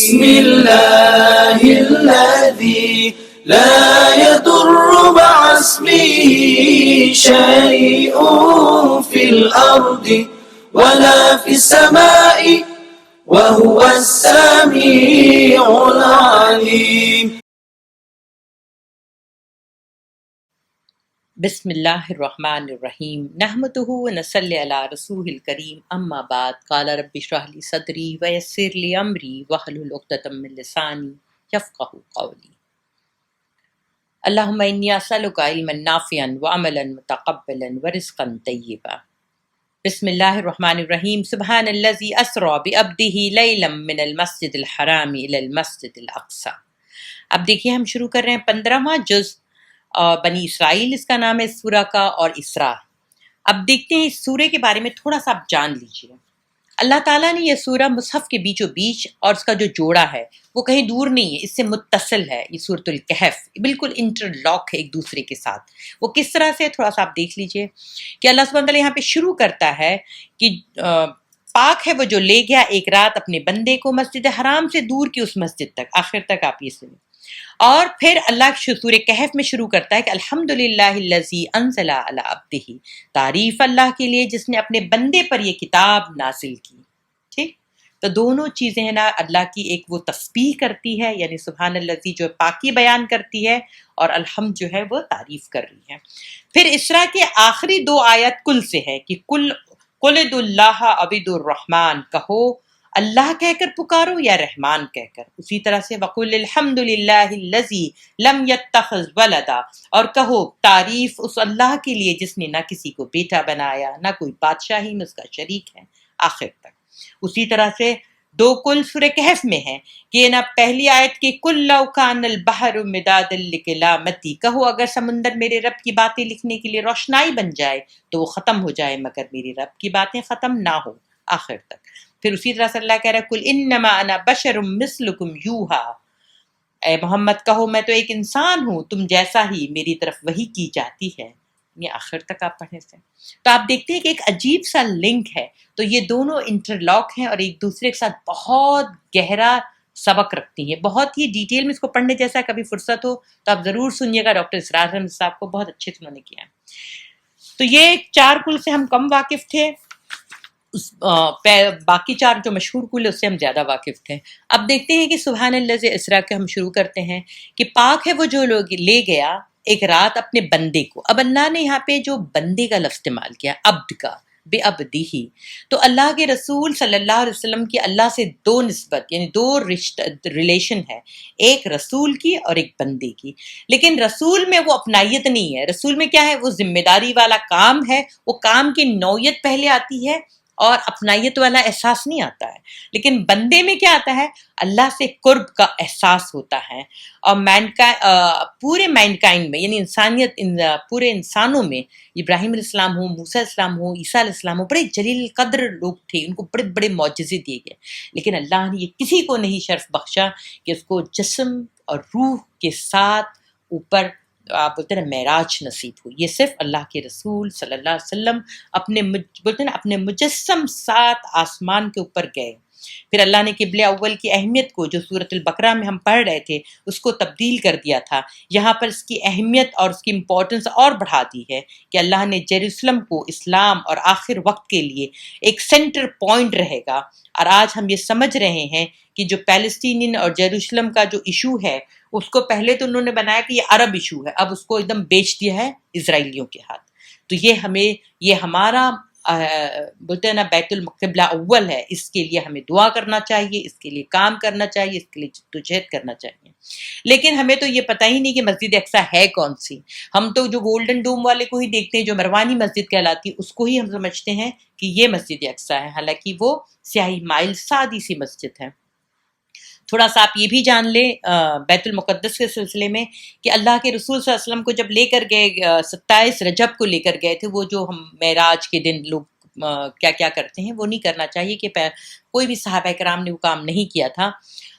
بسم الله الذي لا يضر مع اسمه شيء في الأرض ولا في السماء وهو السميع العليم. بسم اللہ الرحمن الرحیم نحمده ونصلی علی رسول الکریم اما بعد قال رب اشرح لی صدری ویسر لی امری واحلل عقدۃ من لسانی یفقهوا قولی. اللہم انی اسألک علما نافعا وعملا متقبلا ورزقا طیبا. بسم اللہ الرحمن الرحیم. سبحان الذی اسری بعبدہ لیلا من المسجد الحرام الی المسجد الاقصی. اب دیکھیے ہم شروع کر رہے ہیں 15واں جز بنی اسرائیل اس کا نام ہے اس سورہ کا، اور اسراء. اب دیکھتے ہیں اس سورہ کے بارے میں تھوڑا سا آپ جان لیجئے. اللہ تعالیٰ نے یہ سورہ مصحف کے بیچوں بیچ اور اس کا جو جوڑا ہے وہ کہیں دور نہیں ہے، اس سے متصل ہے. یہ سورۃ الکہف بالکل انٹر لاک ہے ایک دوسرے کے ساتھ. وہ کس طرح سے تھوڑا سا آپ دیکھ لیجئے کہ اللہ سبحانہ وتعالیٰ یہاں پہ شروع کرتا ہے کہ پاک ہے وہ جو لے گیا ایک رات اپنے بندے کو مسجد حرام سے دور کی اس مسجد تک. آخر تک آپ یہ سنیں. اور پھر اللہ سورہ کہف میں شروع کرتا ہے کہ الحمدللہ الذی انزل علی عبدہ، تعریف اللہ کے لیے جس نے اپنے بندے پر یہ کتاب نازل کی. ٹھیک، تو دونوں چیزیں ہیں نا، اللہ کی ایک وہ تسبیح کرتی ہے یعنی سبحان الذی جو پاکی بیان کرتی ہے، اور الحمد جو ہے وہ تعریف کر رہی ہے. پھر اسراء کے آخری 2 آیت کل سے ہے کہ قل ادعوا اللہ او ادعوا الرحمن، کہو اللہ کہہ کر پکارو یا رحمان کہہ کر. اسی طرح سے وقل الحمد للہ الذی لم یتخذ ولدا، اور کہو تعریف اس اللہ کے لیے جس نے نہ کسی کو بیٹا بنایا نہ کوئی بادشاہی میں اس کا شریک ہے، آخر تک. اسی طرح سے 2 کل سورہ کہف میں ہے کہ نا پہلی آیت کی قل لو کان البحر مدادا لکلامتی، کہو اگر سمندر میرے رب کی باتیں لکھنے کے لیے روشنائی بن جائے تو وہ ختم ہو جائے مگر میری رب کی باتیں ختم نہ ہو، آخر تک. پھر اسی طرح سے اللہ کہہ رہا ہے قل انما انا بشر مثلکم یوحا، اے محمد کہو میں تو ایک انسان ہوں تم جیسا ہی میری طرف وحی کی جاتی ہے. یہ آخر تک آپ پڑھنے سے تو آپ دیکھتے ہیں کہ ایک عجیب سا لنک ہے. تو یہ دونوں انٹرلاک ہیں اور ایک دوسرے کے ساتھ بہت گہرا سبق رکھتی ہیں. بہت ہی ڈیٹیل میں اس کو پڑھنے جیسا، کبھی فرصت ہو تو آپ ضرور سنیے گا. ڈاکٹر اسرار احمد صاحب کو بہت اچھے سے انہوں نے کیا. تو یہ 4 کل سے ہم کم واقف تھے، باقی 4 جو مشہور کل اس سے ہم زیادہ واقف تھے. اب دیکھتے ہیں کہ سبحان الذی اسریٰ کے ہم شروع کرتے ہیں کہ پاک ہے وہ جو لوگ لے گیا ایک رات اپنے بندے کو. اب اللہ نے یہاں پہ جو بندے کا لفظ استعمال کیا عبد کا، بے عبدی ہی، تو اللہ کے رسول صلی اللہ علیہ وسلم کی اللہ سے 2 نسبت یعنی 2 ریلیشن ہے، ایک رسول کی اور ایک بندے کی. لیکن رسول میں وہ اپنائیت نہیں ہے. رسول میں کیا ہے؟ وہ ذمہ داری والا کام ہے، وہ کام کی نوعیت پہلے آتی ہے اور اپنائیت والا احساس نہیں آتا ہے. لیکن بندے میں کیا آتا ہے؟ اللہ سے قرب کا احساس ہوتا ہے. اور پورے مینکائنڈ میں یعنی انسانیت پورے انسانوں میں ابراہیم علیہ السلام ہو، موسیٰ علیہ السلام ہو، عیسیٰ علیہ السلام ہو، بڑے جلیل قدر لوگ تھے، ان کو بڑے بڑے معجزے دیے گئے. لیکن اللہ نے یہ کسی کو نہیں شرف بخشا کہ اس کو جسم اور روح کے ساتھ اوپر آپ بولتے ہیں معراج نصیب ہوئی. یہ صرف اللہ کے رسول صلی اللہ علیہ وسلم اپنے مجسم ساتھ آسمان کے اوپر گئے. پھر اللہ نے قبلہ اول کی اہمیت کو جو سورۃ البقرہ میں ہم پڑھ رہے تھے اس کو تبدیل کر دیا تھا. یہاں پر اس کی اہمیت اور اس کی امپورٹنس اور بڑھا دی ہے کہ اللہ نے یروشلم کو اسلام اور آخر وقت کے لیے ایک سینٹر پوائنٹ رہے گا. اور آج ہم یہ سمجھ رہے ہیں کہ جو پیلسٹینین اور یروشلم کا جو ایشو ہے اس کو پہلے تو انہوں نے بنایا کہ یہ عرب ایشو ہے، اب اس کو ایک دم بیچ دیا ہے اسرائیلیوں کے ہاتھ. تو یہ ہمارا بولتے ہیں نا بیت القبلہ اول ہے. اس کے لیے ہمیں دعا کرنا چاہیے، اس کے لیے کام کرنا چاہیے، اس کے لیے جدوجہد کرنا چاہیے. لیکن ہمیں تو یہ پتہ ہی نہیں کہ مسجد اقصیٰ ہے کون سی. ہم تو جو گولڈن ڈوم والے کو ہی دیکھتے ہیں جو مروانی مسجد کہلاتی، اس کو ہی ہم سمجھتے ہیں کہ یہ مسجد اقصیٰ ہے، حالانکہ وہ سیاہی مائل سادی سی مسجد ہے. تھوڑا سا آپ یہ بھی جان لیں بیت المقدس کے سلسلے میں کہ اللہ کے رسول صلی اللہ علیہ وسلم کو جب لے کر گئے 27 رجب کو لے کر گئے تھے، وہ جو ہم معراج کے دن لوگ کیا کیا کرتے ہیں وہ نہیں کرنا چاہیے کہ کوئی بھی صحابہ کرام نے وہ کام نہیں کیا تھا۔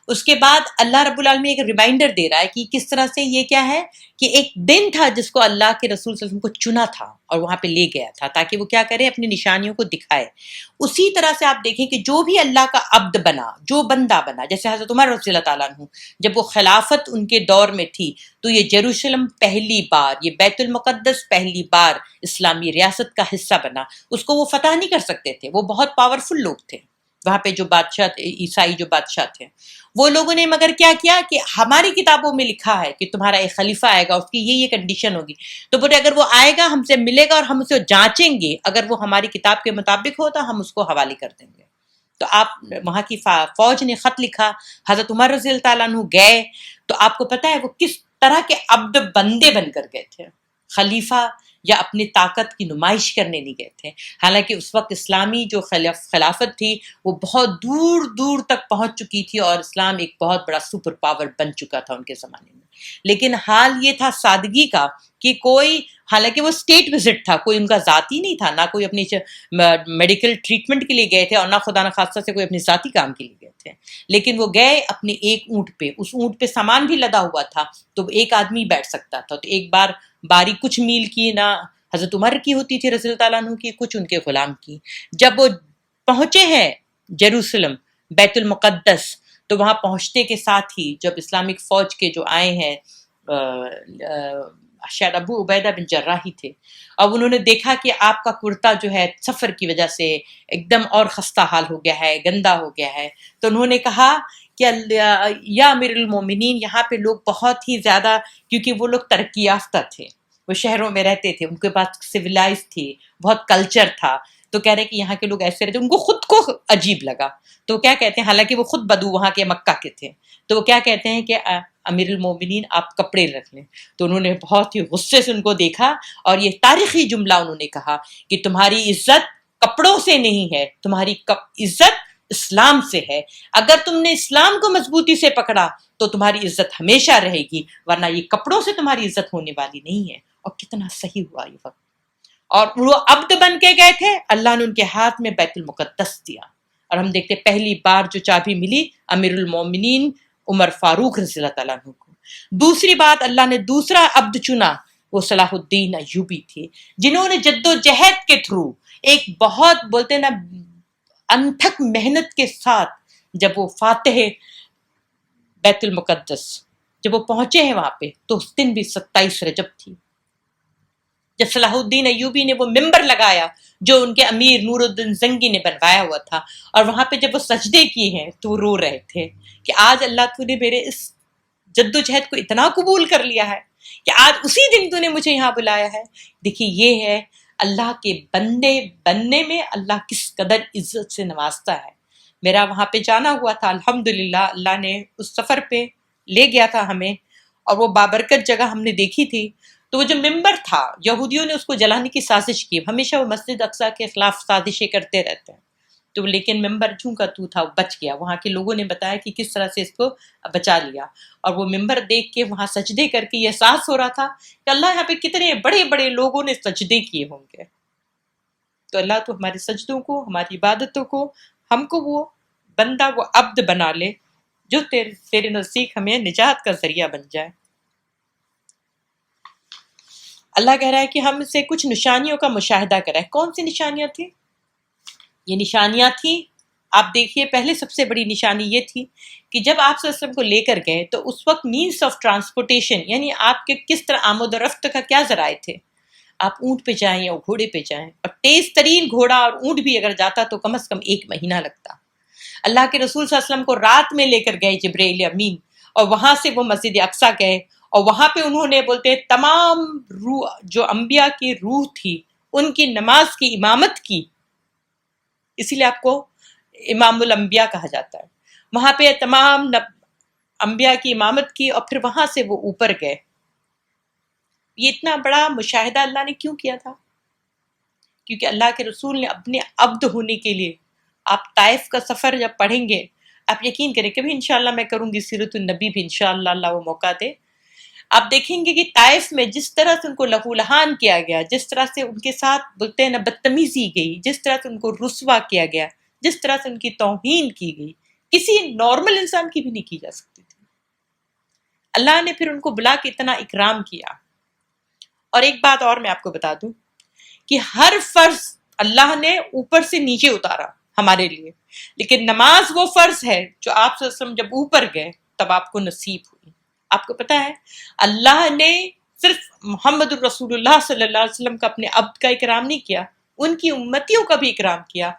اس کے بعد اللہ رب العالمین ایک ریمائنڈر دے رہا ہے کہ کس طرح سے یہ کیا ہے کہ ایک دن تھا جس کو اللہ کے رسول صلی اللہ علیہ وسلم کو چنا تھا اور وہاں پہ لے گیا تھا تاکہ وہ کیا کرے، اپنی نشانیوں کو دکھائے۔ اسی طرح سے آپ دیکھیں کہ جو بھی اللہ کا عبد بنا، جو بندہ بنا، جیسے حضرت عمر رضی اللہ تعالیٰ عنہ جب وہ خلافت ان کے دور میں تھی تو یہ یروشلم پہلی بار، یہ بیت المقدس پہلی بار اسلامی ریاست کا حصہ بنا۔ اس کو وہ فتح نہیں کر سکتے تھے، وہ بہت پاورفل لوگ تھے وہاں پہ جو بادشاہ تھے، عیسائی جو بادشاہ تھے، وہ لوگوں نے مگر کیا کیا کہ ہماری کتابوں میں لکھا ہے کہ تمہارا ایک خلیفہ آئے گا، اس کی یہ کنڈیشن ہوگی، تو بولے اگر وہ آئے گا ہم سے ملے گا اور ہم اسے جانچیں گے، اگر وہ ہماری کتاب کے مطابق ہو تو ہم اس کو حوالے کر دیں گے۔ تو آپ وہاں کی فوج نے خط لکھا، حضرت عمر رضی اللہ تعالیٰ عنہ گئے، تو آپ کو پتہ ہے وہ کس طرح کے عبد بندے بن کر گئے تھے، خلیفہ یا اپنی طاقت کی نمائش کرنے نہیں گئے تھے۔ حالانکہ اس وقت اسلامی جو خلافت تھی وہ بہت دور دور تک پہنچ چکی تھی اور اسلام ایک بہت بڑا سپر پاور بن چکا تھا ان کے زمانے میں، لیکن حال یہ تھا سادگی کا کہ کوئی، حالانکہ وہ اسٹیٹ وزٹ تھا، کوئی ان کا ذاتی نہیں تھا، نہ کوئی اپنی میڈیکل ٹریٹمنٹ کے لیے گئے تھے اور نہ خدا نخواستہ سے کوئی اپنی ذاتی کام کے لیے گئے تھے، لیکن وہ گئے اپنے ایک اونٹ پہ، اس اونٹ پہ سامان بھی لدا ہوا تھا تو ایک آدمی بیٹھ سکتا تھا، تو ایک بار باری کچھ میل کی نہ حضرت عمر کی ہوتی تھی رضی اللہ تعالیٰ عنہ کی، کچھ ان کے غلام کی۔ جب وہ پہنچے ہیں یروشلم بیت المقدس تو وہاں پہنچنے کے ساتھ ہی جب اسلامک فوج کے جو آئے ہیں شاید ابو عبیدہ بن جراح ہی تھے، اب انہوں نے دیکھا کہ آپ کا کرتا جو ہے سفر کی وجہ سے ایک دم اور خستہ حال ہو گیا ہے، گندا ہو گیا ہے، تو انہوں نے کہا کہ یا امیر المومنین، یہاں پہ لوگ بہت ہی زیادہ، کیونکہ وہ لوگ ترقی یافتہ تھے، وہ شہروں میں رہتے تھے، ان کے پاس سویلائز تھی، بہت کلچر تھا، تو کہہ رہے کہ یہاں کے لوگ ایسے رہتے، ان کو خود کو عجیب لگا، تو کیا کہتے ہیں، حالانکہ وہ خود بدو وہاں کے مکہ کے تھے، تو وہ کیا کہتے ہیں کہ امیر المومنین آپ کپڑے رکھ لیں، تو انہوں نے بہت ہی غصے سے ان کو دیکھا اور یہ تاریخی جملہ انہوں نے کہا کہ تمہاری عزت کپڑوں سے نہیں ہے، تمہاری عزت اسلام سے ہے، اگر تم نے اسلام کو مضبوطی سے پکڑا تو تمہاری عزت ہمیشہ رہے گی، ورنہ یہ کپڑوں سے تمہاری عزت ہونے والی نہیں ہے۔ اور کتنا صحیح ہوا یہ وقت، اور وہ عبد بن کے گئے تھے، اللہ نے ان کے ہاتھ میں بیت المقدس دیا، اور ہم دیکھتے پہلی بار جو چابی ملی امیر المومنین عمر فاروق رضی اللہ تعالیٰ عنہ کو۔ دوسری بات، اللہ نے دوسرا عبد چنا، وہ صلاح الدین ایوبی تھے، جنہوں نے جد و جہد کے تھرو ایک بہت بولتے نا انتھک محنت کے ساتھ جب وہ فاتح بیت المقدس جب وہ پہنچے ہیں وہاں پہ، تو اس دن بھی 27 رجب تھی، جب صلاح الدین ایوبی نے وہ ممبر لگایا جو ان کے امیر نور الدین زنگی نے بنوایا ہوا تھا، اور وہاں پہ جب وہ سجدے کیے ہیں تو وہ رو رہے تھے کہ آج اللہ تو نے میرے اس جد و جہد کو اتنا قبول کر لیا ہے کہ آج اسی دن تو نے مجھے یہاں بلایا ہے۔ دیکھیے یہ ہے اللہ کے بندے بننے میں اللہ کس قدر عزت سے نوازتا ہے۔ میرا وہاں پہ جانا ہوا تھا، الحمدللہ اللہ نے اس سفر پہ لے گیا تھا ہمیں، اور وہ بابرکت جگہ ہم نے دیکھی تھی، تو وہ جو ممبر تھا یہودیوں نے اس کو جلانے کی سازش کی، ہمیشہ وہ مسجد اقصیٰ کے خلاف سازشیں کرتے رہتے ہیں، تو لیکن ممبر چوں کا تو تھا، وہ بچ گیا، وہاں کے لوگوں نے بتایا کہ کس طرح سے اس کو بچا لیا، اور وہ ممبر دیکھ کے وہاں سجدے کر کے یہ احساس ہو رہا تھا کہ اللہ یہاں پہ کتنے بڑے بڑے لوگوں نے سجدے کیے ہوں گے، تو اللہ تو ہمارے سجدوں کو، ہماری عبادتوں کو، ہم کو وہ بندہ، وہ عبد بنا لے جو تیرے نزدیک ہمیں نجات کا ذریعہ بن جائے۔ اللہ کہہ رہا ہے کہ ہم سے کچھ نشانیوں کا مشاہدہ کریں۔ کون سی نشانیاں تھیں؟ یہ نشانیاں تھیں، آپ دیکھیے، پہلے سب سے بڑی نشانی یہ تھی کہ جب آپ صلی اللہ علیہ وسلم کو لے کر گئے تو اس وقت مینس آف ٹرانسپورٹیشن، یعنی آپ کے کس طرح آمد و رفت کا کیا ذرائع تھے، آپ اونٹ پہ جائیں یا گھوڑے پہ جائیں، اور تیز ترین گھوڑا اور اونٹ بھی اگر جاتا تو کم از کم 1 مہینہ لگتا۔ اللہ کے رسول صلی اللہ علیہ وسلم کو رات میں لے کر گئے جبرائیل امین، اور وہاں سے وہ مسجد اقصیٰ گئے، اور وہاں پہ انہوں نے بولتے تمام روح جو انبیاء کی روح تھی ان کی نماز کی امامت کی، اسی لیے آپ کو امام الانبیاء کہا جاتا ہے، وہاں پہ تمام انبیاء کی امامت کی، اور پھر وہاں سے وہ اوپر گئے۔ یہ اتنا بڑا مشاہدہ اللہ نے کیوں کیا تھا؟ کیونکہ اللہ کے رسول نے اپنے عبد ہونے کے لیے، آپ طائف کا سفر جب پڑھیں گے، آپ یقین کریں، کبھی انشاءاللہ میں کروں گی سیرت النبی بھی انشاءاللہ، اللہ وہ موقع دے، آپ دیکھیں گے کہ طائف میں جس طرح سے ان کو لہو لہان کیا گیا، جس طرح سے ان کے ساتھ بولتے ہیں نا بدتمیزی گئی، جس طرح سے ان کو رسوا کیا گیا، جس طرح سے ان کی توہین کی گئی کسی نارمل انسان کی بھی نہیں کی جا سکتی تھی۔ اللہ نے پھر ان کو بلا کے اتنا اکرام کیا۔ اور ایک بات اور میں آپ کو بتا دوں کہ ہر فرض اللہ نے اوپر سے نیچے اتارا ہمارے لیے، لیکن نماز وہ فرض ہے جو آپ صلی اللہ علیہ وسلم جب اوپر گئے تب آپ کو نصیب ہوئی۔ آپ کو پتا ہے اللہ نے صرف محمد الرسول اللہ صلی اللہ علیہ وسلم کا اپنے عبد کا اکرام نہیں کیا، ان کی امتیوں کا بھی اکرام کیا۔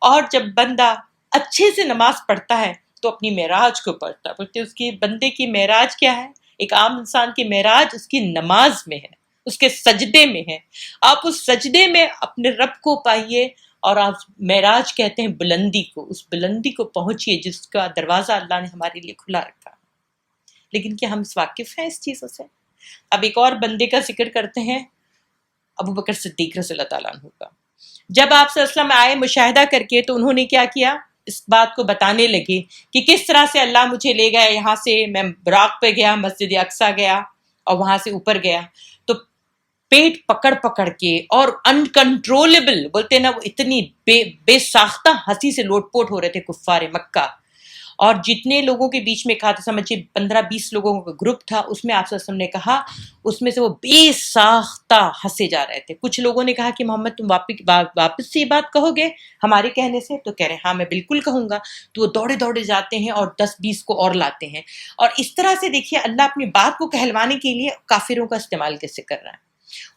اور جب بندہ اچھے سے نماز پڑھتا ہے تو اپنی معراج کو پڑھتا ہے، بلکہ اس کی بندے کی معراج کیا ہے؟ ایک عام انسان کی معراج اس کی نماز میں ہے، اس کے سجدے میں ہے۔ آپ اس سجدے میں اپنے رب کو پائیے، اور آپ معراج کہتے ہیں بلندی کو، اس بلندی کو پہنچیے جس کا دروازہ اللہ نے ہمارے لیے کھلا رکھا۔ لیکن کیا ہم واقف ہیں اس چیزوں سے؟ اب ایک اور بندے کا ذکر کرتے ہیں، ابو بکر صدیق رضی اللہ تعالیٰ عنہ کا۔ جب آپ صلی اللہ علیہ وسلم آئے مشاہدہ کر کے تو انہوں نے کیا کیا؟ اس بات کو بتانے لگے کہ کس طرح سے اللہ مجھے لے گیا یہاں سے، میں براق پہ گیا، مسجد اقصیٰ گیا اور وہاں سے اوپر گیا، تو پیٹ پکڑ پکڑ کے اور انکنٹرولبل بولتے نا، وہ اتنی بے ساختہ ہنسی سے لوٹ پوٹ ہو رہے تھے کفار مکہ۔ اور جتنے لوگوں کے بیچ میں کہا تھا، سمجھے 15-20 لوگوں کا گروپ تھا، اس میں آپ صلی اللہ علیہ وسلم نے کہا، اس میں سے وہ بے ساختہ ہنسے جا رہے تھے۔ کچھ لوگوں نے کہا کہ محمد تم واپس سے یہ بات کہو گے ہمارے کہنے سے؟ تو کہہ رہے ہاں میں بالکل کہوں گا۔ تو وہ دوڑے دوڑے جاتے ہیں اور 10-20 کو اور لاتے ہیں، اور اس طرح سے دیکھیے اللہ اپنی بات کو کہلوانے کے لیے کافروں کا استعمال کیسے کر رہا ہے۔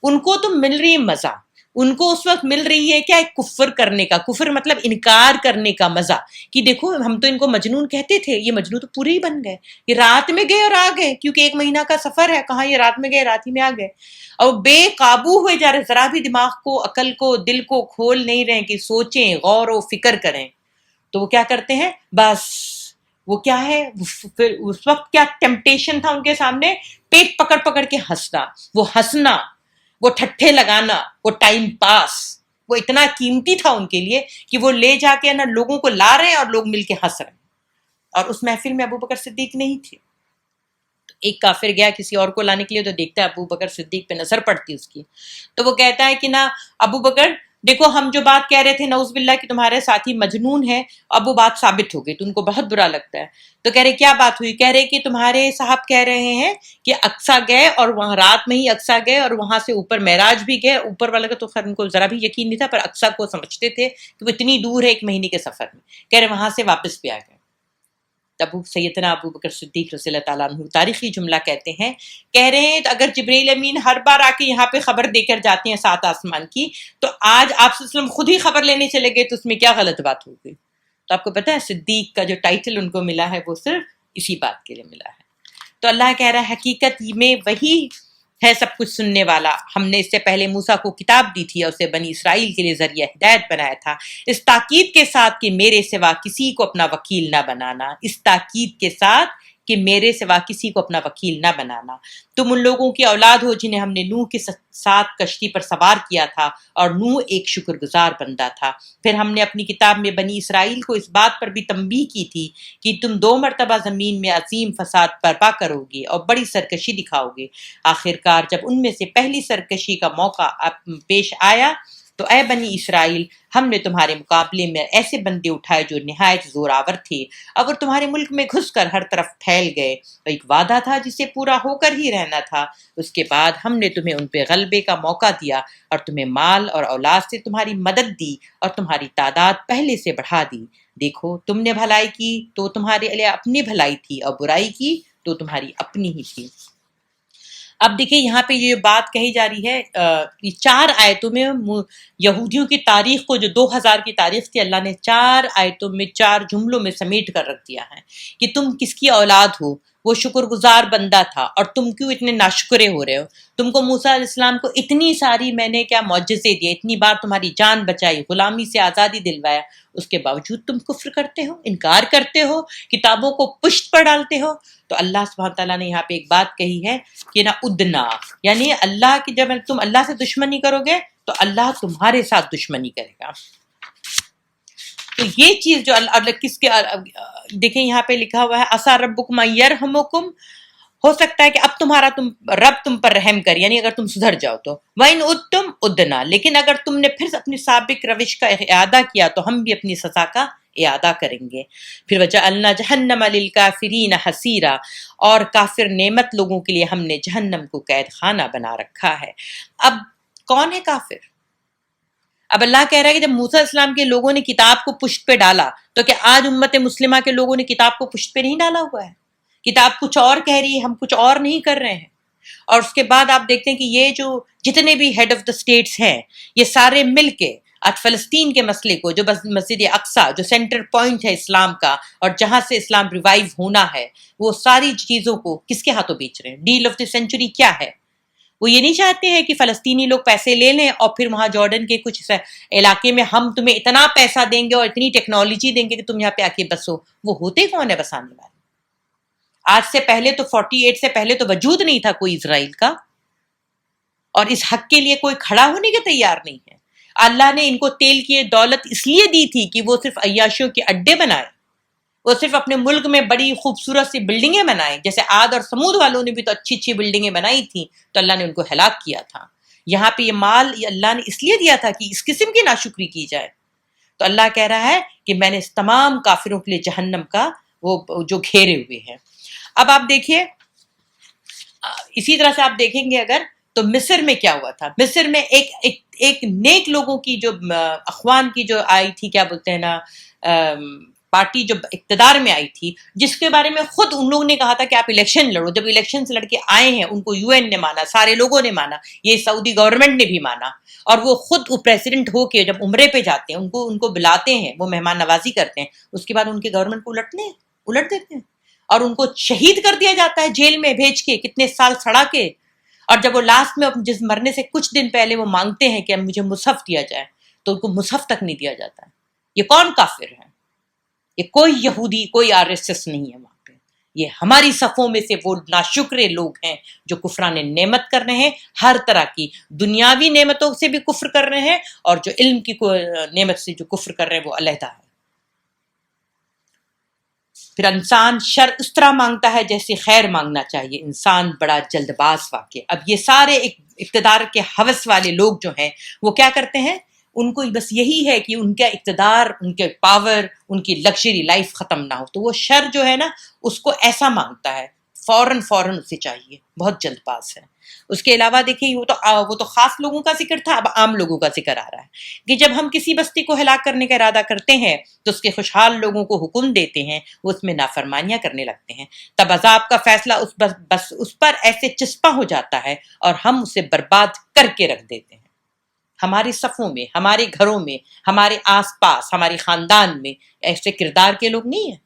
ان کو تو مل رہی ہے مزہ، ان کو اس وقت مل رہی ہے کیا؟ کفر کرنے کا، کفر مطلب انکار کرنے کا مزہ، کہ دیکھو ہم تو ان کو مجنون کہتے تھے، یہ مجنون تو پورے ہی بن گئے، یہ رات میں گئے اور آ گئے، کیونکہ 1 مہینہ کا سفر ہے، کہاں یہ رات میں گئے رات ہی میں آ گئے، اور بے قابو ہوئے جا رہے، ذرا بھی دماغ کو، عقل کو، دل کو کھول نہیں رہے کہ سوچیں، غور و فکر کریں۔ تو وہ کیا کرتے ہیں؟ بس وہ کیا ہے، پھر اس وقت کیا ٹیمپٹیشن تھا ان کے سامنے؟ پیٹ پکڑ پکڑ کے ہنسنا، وہ ہنسنا، وہ ٹھٹھے لگانا، وہ ٹائم پاس، وہ اتنا قیمتی تھا ان کے لیے کہ وہ لے جا کے نا لوگوں کو لا رہے ہیں اور لوگ مل کے ہنس رہے ہیں۔ اور اس محفل میں ابو بکر صدیق نہیں تھے۔ ایک کافر گیا کسی اور کو لانے کے لیے، تو دیکھتا ہے ابو بکر صدیق پہ نظر پڑتی اس کی، تو وہ کہتا ہے کہ نا ابو بکر دیکھو ہم جو بات کہہ رہے تھے نعوذ باللہ کہ تمہارے ساتھی مجنون ہے، اب وہ بات ثابت ہو گئی، تو ان کو بہت برا لگتا ہے۔ تو کہہ رہے کیا بات ہوئی؟ کہہ رہے کہ تمہارے صاحب کہہ رہے ہیں کہ اقصیٰ گئے اور وہاں رات میں ہی اقصیٰ گئے اور وہاں سے اوپر معراج بھی گئے، اوپر والا کا تو خیر ان کو ذرا بھی یقین نہیں تھا، پر اقصیٰ کو سمجھتے تھے کہ وہ اتنی دور ہے 1 مہینے کے سفر میں، کہہ رہے وہاں سے واپس بھی آ گئے۔ تب سیدنا ابو بکر صدیق رضی اللہ تعالیٰ عنہ تاریخی جملہ کہتے ہیں، کہہ رہے ہیں اگر جبرائیل امین ہر بار آ کے یہاں پہ خبر دے کر جاتے ہیں 7 آسمان کی، تو آج آپ صلی اللہ علیہ وسلم خود ہی خبر لینے چلے گئے تو اس میں کیا غلط بات ہو گئی؟ تو آپ کو پتہ ہے صدیق کا جو ٹائٹل ان کو ملا ہے وہ صرف اسی بات کے لیے ملا ہے۔ تو اللہ کہہ رہا ہے حقیقت میں وہی ہے سب کچھ سننے والا، ہم نے اس سے پہلے موسیٰ کو کتاب دی تھی اور اسے بنی اسرائیل کے لیے ذریعہ ہدایت بنایا تھا، اس تاکید کے ساتھ کہ میرے سوا کسی کو اپنا وکیل نہ بنانا، اس تاکید کے ساتھ کہ میرے سوا کسی کو اپنا وکیل نہ بنانا۔ تم ان لوگوں کی اولاد ہو جنہیں ہم نے نوح کے ساتھ کشتی پر سوار کیا تھا، اور نوح ایک شکر گزار بندہ تھا۔ پھر ہم نے اپنی کتاب میں بنی اسرائیل کو اس بات پر بھی تنبیہ کی تھی کہ تم 2 مرتبہ زمین میں عظیم فساد برپا کرو گے اور بڑی سرکشی دکھاؤ گے۔ آخرکار جب ان میں سے پہلی سرکشی کا موقع پیش آیا تو اے بنی اسرائیل، ہم نے تمہارے مقابلے میں ایسے بندے اٹھائے جو نہایت زوراور تھے، اور وہ تمہارے ملک میں گھس کر ہر طرف پھیل گئے۔ تو ایک وعدہ تھا جسے پورا ہو کر ہی رہنا تھا۔ اس کے بعد ہم نے تمہیں ان پہ غلبے کا موقع دیا اور تمہیں مال اور اولاد سے تمہاری مدد دی اور تمہاری تعداد پہلے سے بڑھا دی۔ دیکھو تم نے بھلائی کی تو تمہارے لیے اپنی بھلائی تھی، اور برائی کی تو تمہاری اپنی ہی تھی۔ اب دیکھیں یہاں پہ یہ بات کہی جا رہی ہے، یہ 4 آیتوں میں یہودیوں کی تاریخ کو، جو 2000 کی تاریخ تھی، اللہ نے 4 آیتوں میں 4 جملوں میں سمیٹ کر رکھ دیا ہے کہ تم کس کی اولاد ہو، وہ شکر گزار بندہ تھا، اور تم کیوں اتنے ناشکرے ہو رہے ہو؟ تم کو موسیٰ علیہ السلام کو اتنی ساری میں نے کیا معجزے دیے، اتنی بار تمہاری جان بچائی، غلامی سے آزادی دلوایا، اس کے باوجود تم کفر کرتے ہو، انکار کرتے ہو، کتابوں کو پشت پر ڈالتے ہو۔ تو اللہ سبحانہ تعالیٰ نے یہاں پہ ایک بات کہی ہے کہ نا ادنا، یعنی اللہ کی جب تم اللہ سے دشمنی کرو گے تو اللہ تمہارے ساتھ دشمنی کرے گا۔ تو یہ چیز جو اللہ کس کے، دیکھیں یہاں پہ لکھا ہوا ہے عسیٰ ربکم ان یرحمکم، ہو سکتا ہے کہ اب رب تم پر رحم کر، یعنی اگر تم سدھر جاؤ تو وَإِنْ عُدْتُمْ عُدْنَا، لیکن اگر تم نے پھر اپنی سابق روش کا اعادہ کیا تو ہم بھی اپنی سزا کا اعادہ کریں گے۔ پھر وَجَعَلْنَا جَهَنَّمَ لِلْكَافِرِينَ حَصِيرًا، اور کافر نعمت لوگوں کے لیے ہم نے جہنم کو قید خانہ بنا رکھا ہے۔ اب کون ہے کافر؟ اب اللہ کہہ رہا ہے کہ جب موسیٰ السلام کے لوگوں نے کتاب کو پشت پہ ڈالا تو کیا آج امت مسلمہ کے لوگوں نے کتاب کو پشت پہ نہیں ڈالا ہوا ہے؟ کتاب کچھ اور کہہ رہی ہے، ہم کچھ اور نہیں کر رہے ہیں۔ اور اس کے بعد آپ دیکھتے ہیں کہ یہ جو جتنے بھی ہیڈ آف دا اسٹیٹس ہیں، یہ سارے مل کے آج فلسطین کے مسئلے کو، جو مسجد اقصیٰ جو سینٹر پوائنٹ ہے اسلام کا اور جہاں سے اسلام ریوائیو ہونا ہے، وہ ساری چیزوں کو کس کے ہاتھوں بیچ رہے ہیں؟ ڈیل آف دی سینچری کیا ہے؟ وہ یہ نہیں چاہتے ہیں کہ فلسطینی لوگ پیسے لے لیں اور پھر وہاں جارڈن کے کچھ علاقے میں ہم تمہیں اتنا پیسہ دیں گے اور اتنی ٹیکنالوجی دیں گے کہ تم یہاں پہ آ کے بسو۔ وہ ہوتے کون ہے بسانے والے؟ آج سے پہلے تو 48 سے پہلے تو وجود نہیں تھا کوئی اسرائیل کا، اور اس حق کے لیے کوئی کھڑا ہونے کے تیار نہیں ہے۔ اللہ نے ان کو تیل کی دولت اس لیے دی تھی کہ وہ صرف عیاشیوں کے اڈے بنائے، وہ صرف اپنے ملک میں بڑی خوبصورت سی بلڈنگیں بنائیں، جیسے عاد اور سمود والوں نے بھی تو اچھی اچھی بلڈنگیں بنائی تھیں تو اللہ نے ان کو ہلاک کیا تھا۔ یہاں پہ یہ مال اللہ نے اس لیے دیا تھا کہ اس قسم کی ناشکری کی جائے۔ تو اللہ کہہ رہا ہے کہ میں نے اس تمام کافروں کے لیے جہنم کا وہ جو گھیرے ہوئے ہیں۔ اب آپ دیکھیے اسی طرح سے آپ دیکھیں گے اگر تو مصر میں کیا ہوا تھا۔ مصر میں ایک نیک لوگوں کی جو اخوان کی جو آئی تھی، کیا بولتے ہیں نا، پارٹی جو اقتدار میں آئی تھی، جس کے بارے میں خود ان لوگوں نے کہا تھا کہ آپ الیکشن لڑو۔ جب الیکشن سے لڑ کے آئے ہیں ان کو یو این نے مانا، سارے لوگوں نے مانا، یہ سعودی گورنمنٹ نے بھی مانا، اور وہ خود پریزیڈنٹ ہو کے جب عمرے پہ جاتے ہیں ان کو بلاتے ہیں، وہ مہمان نوازی کرتے ہیں، اس کے بعد ان کے گورنمنٹ کو الٹ دیتے ہیں اور ان کو شہید کر دیا جاتا ہے جیل میں بھیج کے، کتنے سال سڑا کے۔ اور جب وہ لاسٹ میں جس مرنے سے کچھ دن پہلے وہ مانگتے ہیں کہ مجھے مصحف دیا جائے تو ان کو مصحف تک نہیں دیا جاتا ہے۔ یہ کون کافر ہے؟ یہ کوئی یہودی، کوئی RSS نہیں ہے وہاں پہ، یہ ہماری صفوں میں سے وہ ناشکرے لوگ ہیں جو کفران نعمت کر رہے ہیں، ہر طرح کی دنیاوی نعمتوں سے بھی کفر کر رہے ہیں، اور جو علم کی نعمت سے جو کفر کر رہے ہیں وہ علیحدہ ہے۔ پھر انسان شر اس طرح مانگتا ہے جیسے خیر مانگنا چاہیے، انسان بڑا جلد باز واقع۔ اب یہ سارے اقتدار کے ہوس والے لوگ جو ہیں وہ کیا کرتے ہیں؟ ان کو بس یہی ہے کہ ان کا اقتدار، ان کے پاور، ان کی لگژری لائف ختم نہ ہو، تو وہ شر جو ہے نا اس کو ایسا مانگتا ہے، فوراً اسے چاہیے، بہت جلد باز ہے۔ اس کے علاوہ دیکھیے وہ تو خاص لوگوں کا ذکر تھا، اب عام لوگوں کا ذکر آ رہا ہے کہ جب ہم کسی بستی کو ہلاک کرنے کا ارادہ کرتے ہیں تو اس کے خوشحال لوگوں کو حکم دیتے ہیں، وہ اس میں نافرمانیاں کرنے لگتے ہیں، تب عذاب کا فیصلہ بس اس پر ایسے چسپاں ہو جاتا ہے اور ہم اسے برباد کر کے رکھ دیتے ہیں۔ ہماری صفوں میں، ہمارے گھروں میں، ہمارے آس پاس، ہمارے خاندان میں ایسے کردار کے لوگ نہیں ہیں،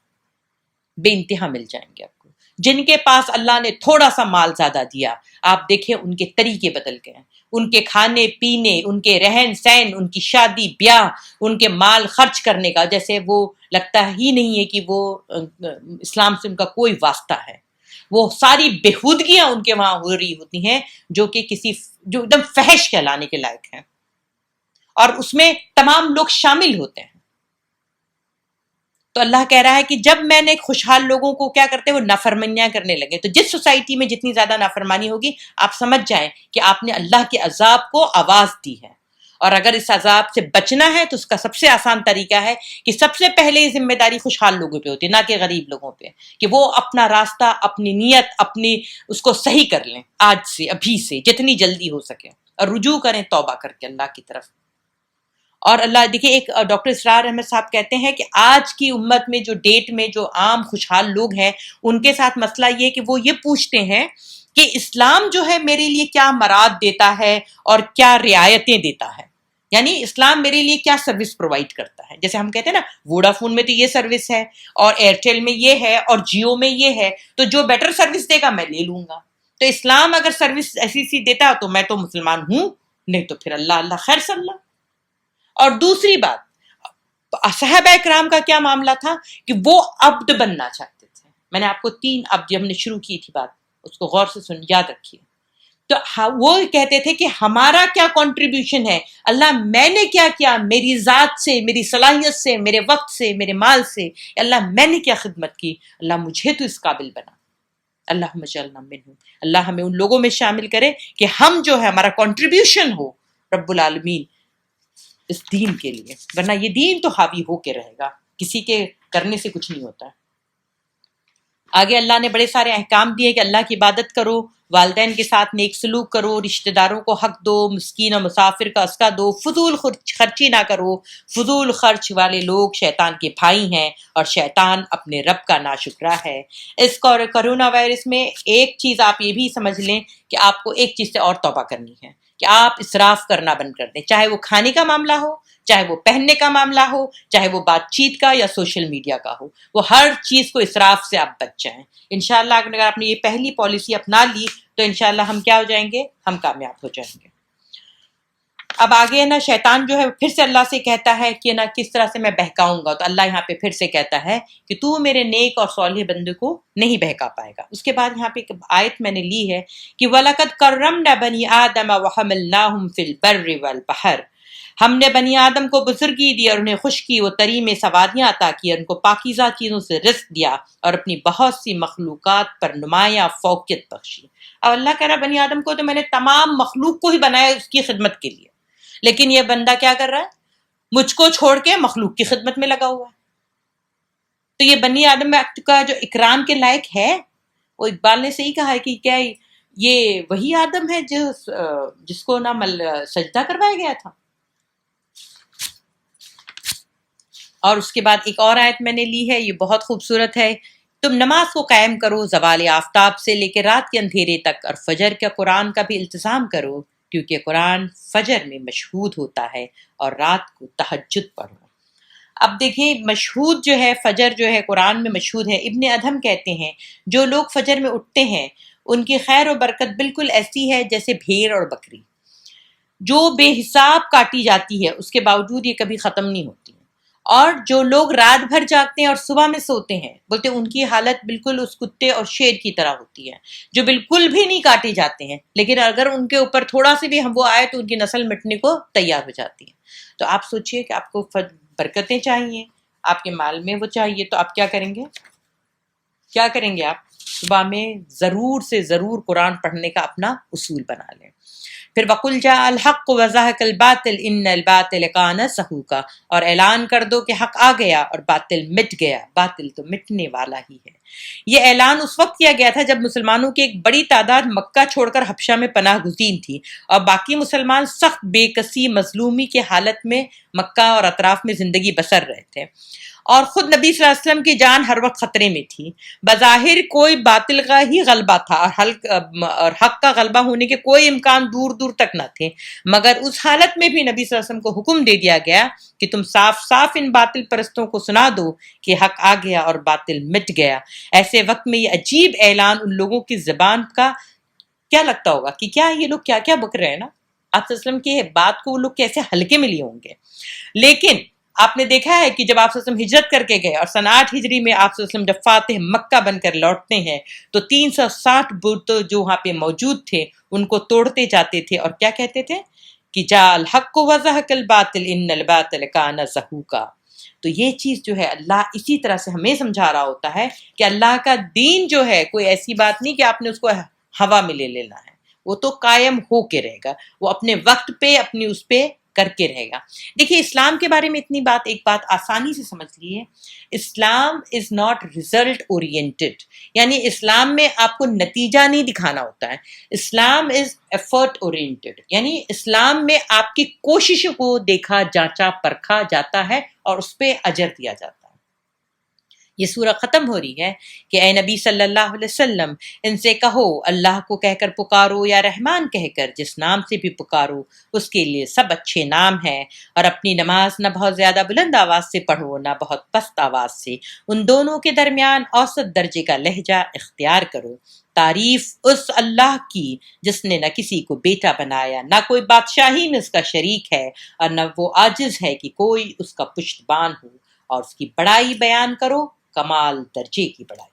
بے انتہا مل جائیں گے آپ کو۔ جن کے پاس اللہ نے تھوڑا سا مال زیادہ دیا، آپ دیکھیں ان کے طریقے بدل گئے ہیں، ان کے کھانے پینے، ان کے رہن سہن، ان کی شادی بیاہ، ان کے مال خرچ کرنے کا جیسے وہ لگتا ہی نہیں ہے کہ وہ اسلام سے ان کا کوئی واسطہ ہے۔ وہ ساری بےہودگیاں ان کے وہاں ہو رہی ہوتی ہیں جو کہ جو ایک دم فحش کہلانے کے لائق ہیں، اور اس میں تمام لوگ شامل ہوتے ہیں۔ تو اللہ کہہ رہا ہے کہ جب میں نے خوشحال لوگوں کو کیا کرتے وہ نافرمانیاں کرنے لگے، تو جس سوسائٹی میں جتنی زیادہ نافرمانی ہوگی آپ سمجھ جائیں کہ آپ نے اللہ کے عذاب کو آواز دی ہے، اور اگر اس عذاب سے بچنا ہے تو اس کا سب سے آسان طریقہ ہے کہ سب سے پہلے یہ ذمہ داری خوشحال لوگوں پہ ہوتی ہے، نہ کہ غریب لوگوں پہ، کہ وہ اپنا راستہ، اپنی نیت، اپنی اس کو صحیح کر لیں آج سے، ابھی سے، جتنی جلدی ہو سکے، اور رجوع کریں توبہ کر کے اللہ کی طرف۔ اور اللہ دیکھیں، ایک ڈاکٹر اسرار احمد صاحب کہتے ہیں کہ آج کی امت میں جو ڈیٹ میں جو عام خوشحال لوگ ہیں ان کے ساتھ مسئلہ یہ کہ وہ یہ پوچھتے ہیں کہ اسلام جو ہے میرے لیے کیا مراد دیتا ہے اور کیا رعایتیں دیتا ہے، یعنی اسلام میرے لیے کیا سروس پرووائڈ کرتا ہے۔ جیسے ہم کہتے ہیں نا ووڈا فون میں تو یہ سروس ہے اور ایئرٹیل میں یہ ہے اور جیو میں یہ ہے، تو جو بیٹر سروس دے گا میں لے لوں گا۔ تو اسلام اگر سروس ایسی سی دیتا تو میں تو مسلمان ہوں، نہیں تو پھر اللہ خیر صلی اللہ۔ اور دوسری بات، صحابہ کرام کا کیا معاملہ تھا کہ وہ عبد بننا چاہتے تھے۔ میں نے آپ کو 3 عبد، ہم نے شروع کی تھی بات، اس کو غور سے یاد رکھیے۔ تو وہ کہتے تھے کہ ہمارا کیا کنٹریبیوشن ہے، اللہ میں نے کیا کیا، میری ذات سے، میری صلاحیت سے، میرے وقت سے، میرے مال سے، اللہ میں نے کیا خدمت کی، اللہ مجھے تو اس قابل بنا۔ اللہم اجعلنا منہم، اللہ ہمیں ان لوگوں میں شامل کرے کہ ہم جو ہے ہمارا کنٹریبیوشن ہو رب العالمین اس دین کے لیے، ورنہ یہ دین تو حاوی ہو کے رہے گا، کسی کے کرنے سے کچھ نہیں ہوتا ہے۔ آگے اللہ نے بڑے سارے احکام دیے کہ اللہ کی عبادت کرو، والدین کے ساتھ نیک سلوک کرو، رشتہ داروں کو حق دو، مسکین اور مسافر کا اسکا دو، فضول خرچی نہ کرو، فضول خرچ والے لوگ شیطان کے بھائی ہیں اور شیطان اپنے رب کا ناشکرا ہے۔ اس کرونا وائرس میں ایک چیز آپ یہ بھی سمجھ لیں کہ آپ کو ایک چیز سے اور توبہ کرنی ہے کہ آپ اسراف کرنا بند کر دیں، چاہے وہ کھانے کا معاملہ ہو، چاہے وہ پہننے کا معاملہ ہو، چاہے وہ بات چیت کا یا سوشل میڈیا کا ہو، وہ ہر چیز کو اسراف سے آپ بچ جائیں۔ انشاءاللہ اگر آپ نے یہ پہلی پالیسی اپنا لی تو انشاءاللہ ہم کیا ہو جائیں گے؟ ہم کامیاب ہو جائیں گے۔ اب آگے نا شیطان جو ہے پھر سے اللہ سے کہتا ہے کہ نا کس طرح سے میں بہکاؤں گا، تو اللہ یہاں پہ پھر سے کہتا ہے کہ تو میرے نیک اور صالح بندے کو نہیں بہکا پائے گا۔ اس کے بعد یہاں پہ ایک آیت میں نے لی ہے کہ وَلَقَدْ كَرَّمْنَا بَنِي آدَمَ وَحَمَلْنَاهُمْ فِي الْبَرِّ وَالْبَحْرِ، ہم نے بنی آدم کو بزرگی دی اور انہیں خشکی و تری میں سوادیاں عطا کی، ان کو پاکیزہ چیزوں سے رزق دیا اور اپنی بہت سی مخلوقات پر نمایاں فوقیت بخشی۔ اب اللہ کہہ رہا بنی آدم کو تو میں نے تمام مخلوق کو ہی بنایا اس کی خدمت کے لیے، لیکن یہ بندہ کیا کر رہا ہے؟ مجھ کو چھوڑ کے مخلوق کی خدمت میں لگا ہوا ہے۔ تو یہ بنی آدم کا جو اکرام کے لائق ہے، وہ اقبال نے صحیح کہا ہے کہ کیا یہ وہی آدم ہے جس کو نہ سجدہ کروایا گیا تھا۔ اور اس کے بعد ایک اور آیت میں نے لی ہے، یہ بہت خوبصورت ہے، تم نماز کو قائم کرو زوال آفتاب سے لے کے رات کے اندھیرے تک، اور فجر کا قرآن کا بھی التزام کرو، کیونکہ قرآن فجر میں مشہود ہوتا ہے، اور رات کو تہجد پڑھو۔ اب دیکھیں مشہود جو ہے فجر جو ہے قرآن میں مشہود ہے۔ ابن ادھم کہتے ہیں جو لوگ فجر میں اٹھتے ہیں ان کی خیر و برکت بالکل ایسی ہے جیسے بھیڑ اور بکری جو بے حساب کاٹی جاتی ہے، اس کے باوجود یہ کبھی ختم نہیں ہوتی۔ اور جو لوگ رات بھر جاگتے ہیں اور صبح میں سوتے ہیں، بولتے ان کی حالت بالکل اس کتے اور شیر کی طرح ہوتی ہے جو بالکل بھی نہیں کاٹے جاتے ہیں، لیکن اگر ان کے اوپر تھوڑا سے بھی ہم وہ آئے تو ان کی نسل مٹنے کو تیار ہو جاتی ہے۔ تو آپ سوچئے کہ آپ کو برکتیں چاہیے، آپ کے مال میں وہ چاہیے، تو آپ کیا کریں گے؟ کیا کریں گے؟ آپ صبح میں ضرور سے ضرور قرآن پڑھنے کا اپنا اصول بنا لیں۔ پھر وَقُلْ جَاءَ الْحَقُّ وَزَهَقَ الْبَاطِلُ إِنَّ الْبَاطِلَ كَانَ زَهُوقًا، اور اعلان کر دو کہ حق آ گیا اور باطل مٹ گیا، باطل تو مٹنے والا ہی ہے۔ یہ اعلان اس وقت کیا گیا تھا جب مسلمانوں کی ایک بڑی تعداد مکہ چھوڑ کر حبشہ میں پناہ گزین تھی، اور باقی مسلمان سخت بے کسی مظلومی کے حالت میں مکہ اور اطراف میں زندگی بسر رہے تھے، اور خود نبی صلی اللہ علیہ وسلم کی جان ہر وقت خطرے میں تھی۔ بظاہر کوئی باطل کا ہی غلبہ تھا اور حق کا غلبہ ہونے کے کوئی امکان دور دور تک نہ تھے، مگر اس حالت میں بھی نبی صلی اللہ علیہ وسلم کو حکم دے دیا گیا کہ تم صاف صاف ان باطل پرستوں کو سنا دو کہ حق آ گیا اور باطل مٹ گیا۔ ایسے وقت میں یہ عجیب اعلان ان لوگوں کی زبان کا کیا لگتا ہوگا کہ کیا یہ لوگ کیا کیا بک رہے ہیں نا، آپ صلی اللہ علیہ وسلم کی بات کو وہ لوگ کیسے ہلکے میں لیے ہوں گے۔ لیکن آپ نے دیکھا ہے کہ جب آپ صلی اللہ علیہ وسلم ہجرت کر کے گئے اور سن 8 ہجری میں آپ صلی اللہ علیہ وسلم جب فاتح مکہ بن کر لوٹتے ہیں تو 360 بت جو وہاں پہ موجود تھے ان کو توڑتے جاتے تھے، اور کیا کہتے تھے کہ جاء الحق وزهق الباطل ان الباطل كان زهوقا۔ تو یہ چیز جو ہے اللہ اسی طرح سے ہمیں سمجھا رہا ہوتا ہے کہ اللہ کا دین جو ہے کوئی ایسی بات نہیں کہ آپ نے اس کو ہوا میں لے لینا ہے، وہ تو قائم ہو کے رہے گا، وہ اپنے وقت پہ اپنی اس پہ کر کے رہے گا۔ دیکھیے اسلام کے بارے میں اتنی بات، ایک بات آسانی سے سمجھ لیے، اسلام از ناٹ ریزلٹ اورینٹڈ، یعنی اسلام میں آپ کو نتیجہ نہیں دکھانا ہوتا ہے، اسلام از ایفرٹ اورینٹڈ، یعنی اسلام میں آپ کی کوششوں کو دیکھا جانچا پرکھا جاتا ہے اور اس پہ اجر دیا جاتا ہے۔ یہ سورہ ختم ہو رہی ہے کہ اے نبی صلی اللہ علیہ وسلم ان سے کہو اللہ کو کہہ کر پکارو یا رحمان کہہ کر جس نام سے بھی پکارو اس کے لیے سب اچھے نام ہیں، اور اپنی نماز نہ بہت زیادہ بلند آواز سے پڑھو نہ بہت پست آواز سے، ان دونوں کے درمیان اوسط درجے کا لہجہ اختیار کرو۔ تعریف اس اللہ کی جس نے نہ کسی کو بیٹا بنایا، نہ کوئی بادشاہی میں اس کا شریک ہے، اور نہ وہ عاجز ہے کہ کوئی اس کا پشتبان ہو، اور اس کی بڑائی بیان کرو، کمال درجے کی بڑائی۔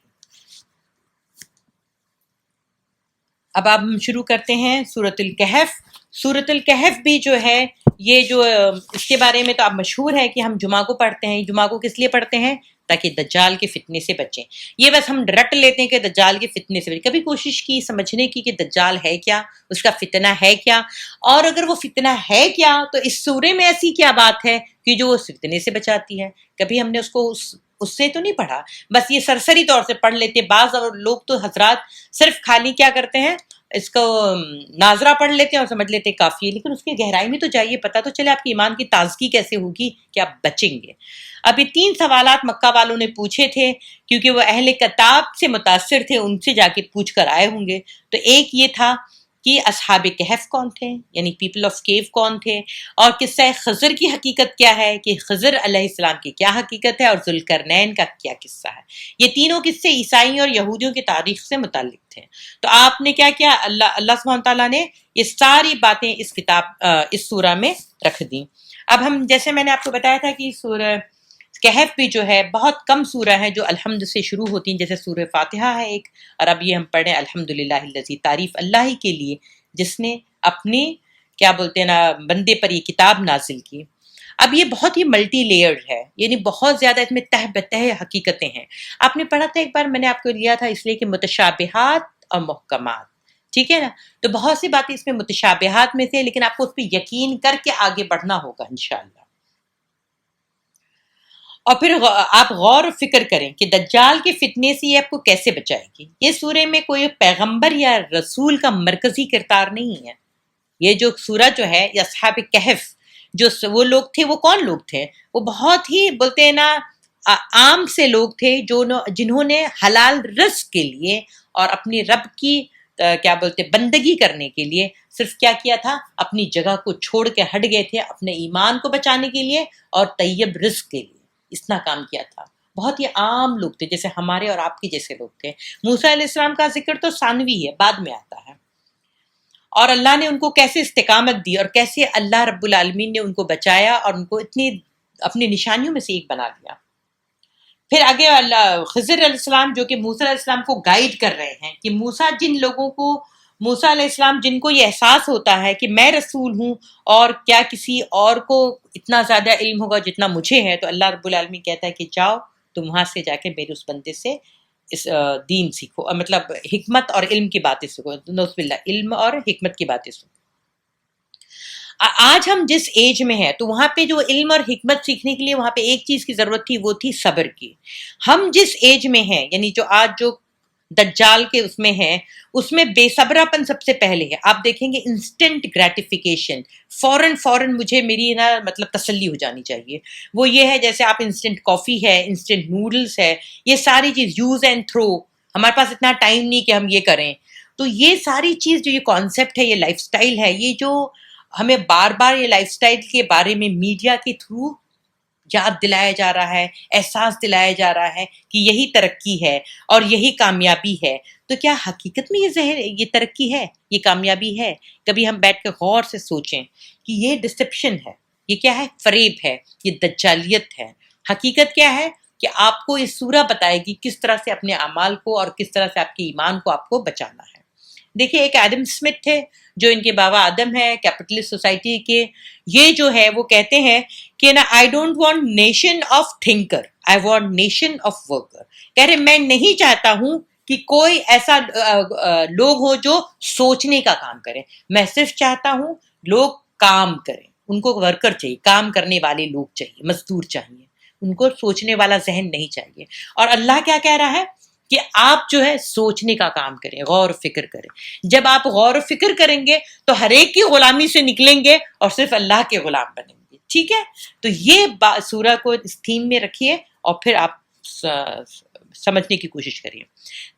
اب ہم شروع کرتے ہیں سورۃ الکہف۔ سورۃ الکہف بھی جو ہے یہ جو اس کے بارے میں تو اب مشہور ہے کہ ہم جمعہ کو پڑھتے ہیں۔ جمعہ کو کس لیے پڑھتے ہیں؟ تاکہ دجال کے فتنے سے بچیں۔ یہ بس ہم رٹ لیتے ہیں کہ دجال کے فتنے سے بچیں، کبھی کوشش کی سمجھنے کی کہ دجال ہے کیا، اس کا فتنہ ہے کیا، اور اگر وہ فتنہ ہے کیا تو اس سورے میں ایسی کیا بات ہے کہ جو اس فتنے سے بچاتی ہے؟ کبھی ہم نے اس کو اس سے تو نہیں پڑھا، بس یہ سرسری طور سے پڑھ لیتے۔ بعض اور لوگ تو حضرات صرف خالی کیا کرتے ہیں، اس کو ناظرہ پڑھ لیتے ہیں اور سمجھ لیتے ہیں کافی ہے، لیکن اس کی گہرائی میں تو جائیے، پتہ تو چلے آپ کی ایمان کی تازگی کیسے ہوگی کہ آپ بچیں گے۔ اب یہ 3 سوالات مکہ والوں نے پوچھے تھے، کیونکہ وہ اہل کتاب سے متاثر تھے، ان سے جا کے پوچھ کر آئے ہوں گے۔ تو ایک یہ تھا کہ اصحاب کہف کون تھے، یعنی پیپل آف کیو کون تھے، اور قصہ خضر کی حقیقت کیا ہے، کہ خضر علیہ السلام کی کیا حقیقت ہے، اور ذوالقرنین کا کیا قصہ ہے۔ یہ تینوں قصے عیسائیوں اور یہودیوں کی تاریخ سے متعلق تھے۔ تو آپ نے کیا کیا، اللہ سبحانہ تعالیٰ نے یہ ساری باتیں اس سورہ میں رکھ دیں۔ اب ہم، جیسے میں نے آپ کو بتایا تھا کہ سورہ کہف بھی جو ہے بہت کم سورہ ہیں جو الحمد سے شروع ہوتی ہیں، جیسے سورہ فاتحہ ہے ایک، اور اب یہ ہم پڑھیں الحمدللہ الذی، تعریف اللہ ہی کے لیے جس نے اپنے کیا بولتے ہیں نا بندے پر یہ کتاب نازل کی۔ اب یہ بہت ہی ملٹی لیئرڈ ہے، یعنی بہت زیادہ اس میں تہ بتہ حقیقتیں ہیں۔ آپ نے پڑھا تھا ایک بار، میں نے آپ کو لیا تھا اس لیے کہ متشابہات اور محکمات، ٹھیک ہے نا، تو بہت سی باتیں اس میں متشابہات میں تھے، لیکن آپ کو اس پہ یقین کر کے آگے بڑھنا ہوگا انشاءاللہ۔ اور پھر آپ غور و فکر کریں کہ دجال کے فتنے سے یہ آپ کو کیسے بچائے گی۔ یہ سورہ میں کوئی پیغمبر یا رسول کا مرکزی کردار نہیں ہے۔ یہ جو سورہ جو ہے، یہ اصحاب کہف جو وہ لوگ تھے، وہ کون لوگ تھے؟ وہ بہت ہی بولتے ہیں نا عام سے لوگ تھے جنہوں نے حلال رزق کے لیے اور اپنی رب کی کیا بولتے بندگی کرنے کے لیے صرف کیا کیا تھا، اپنی جگہ کو چھوڑ کے ہٹ گئے تھے اپنے ایمان کو بچانے کے لیے اور طیب رزق کے لیے، اتنا کام کیا تھا۔ بہت ہی عام لوگ تھے، جیسے ہمارے اور آپ کے جیسے لوگ تھے۔ موسیٰ علیہ السلام کا ذکر تو ثانوی ہے، بعد میں آتا ہے، اور اللہ نے ان کو کیسے استقامت دی اور کیسے اللہ رب العالمین نے ان کو بچایا اور ان کو اتنی اپنی نشانیوں میں سے ایک بنا دیا۔ پھر آگے خضر علیہ السلام جو کہ موسیٰ علیہ السلام کو گائیڈ کر رہے ہیں کہ موسیٰ علیہ السلام جن کو یہ احساس ہوتا ہے کہ میں رسول ہوں اور کیا کسی اور کو اتنا زیادہ علم ہوگا جتنا مجھے ہے، تو اللہ رب العالمین کہتا ہے کہ جاؤ تم وہاں سے جا کے میرے اس بندے سے اس دین سیکھو، مطلب حکمت اور علم کی باتیں سیکھو، نعوذ باللہ علم اور حکمت کی باتیں سیکھو۔ آج ہم جس ایج میں ہیں تو وہاں پہ جو علم اور حکمت سیکھنے کے لیے وہاں پہ ایک چیز کی ضرورت تھی، وہ تھی صبر کی۔ ہم جس ایج میں ہیں، یعنی جو آج جو دجال کے اس میں ہیں، اس میں بے صبرا پن سب سے پہلے ہے۔ آپ دیکھیں گے انسٹنٹ گریٹیفیکیشن، فوراً مجھے میری نا مطلب تسلی ہو جانی چاہیے۔ وہ یہ ہے جیسے آپ انسٹنٹ کافی ہے، انسٹنٹ نوڈلز ہے، یہ ساری چیز یوز اینڈ تھرو، ہمارے پاس اتنا ٹائم نہیں کہ ہم یہ کریں۔ تو یہ ساری چیز جو یہ کانسیپٹ ہے، یہ لائف سٹائل ہے، یہ جو ہمیں بار بار یہ لائف سٹائل کے بارے میں میڈیا کے تھرو یاد دلایا جا رہا ہے، احساس دلایا جا رہا ہے کہ یہی ترقی ہے اور یہی کامیابی ہے، تو کیا حقیقت میں یہ ترقی ہے، یہ کامیابی ہے؟ کبھی ہم بیٹھ کے غور سے سوچیں کہ یہ ڈسپشن ہے، یہ کیا ہے، فریب ہے، یہ دجالیت ہے۔ حقیقت کیا ہے کہ آپ کو یہ سورہ بتائے گی کس طرح سے اپنے اعمال کو اور کس طرح سے آپ کے ایمان کو آپ کو بچانا ہے۔ دیکھیے ایک ایڈم اسمتھ تھے جو ان کے بابا آدم ہے کیپٹلسٹ سوسائٹی کے، یہ جو ہے وہ کہتے ہیں کہ نا I don't want nation of thinker, I want nation of worker. کہہ رہے میں نہیں چاہتا ہوں کہ کوئی ایسا لوگ ہو جو سوچنے کا کام کرے، میں صرف چاہتا ہوں لوگ کام کریں، ان کو ورکر چاہیے، کام کرنے والے لوگ چاہیے، مزدور چاہیے، ان کو سوچنے والا ذہن نہیں چاہیے۔ اور اللہ کیا کہہ رہا ہے کہ آپ جو ہے سوچنے کا کام کریں، غور و فکر کریں۔ جب آپ غور و فکر کریں گے تو ہر ایک کی غلامی سے نکلیں گے اور صرف اللہ کے غلام بنیں گے، ٹھیک ہے؟ تو یہ سورہ کو اس تھیم میں رکھیے اور پھر آپ سمجھنے کی کوشش کریے۔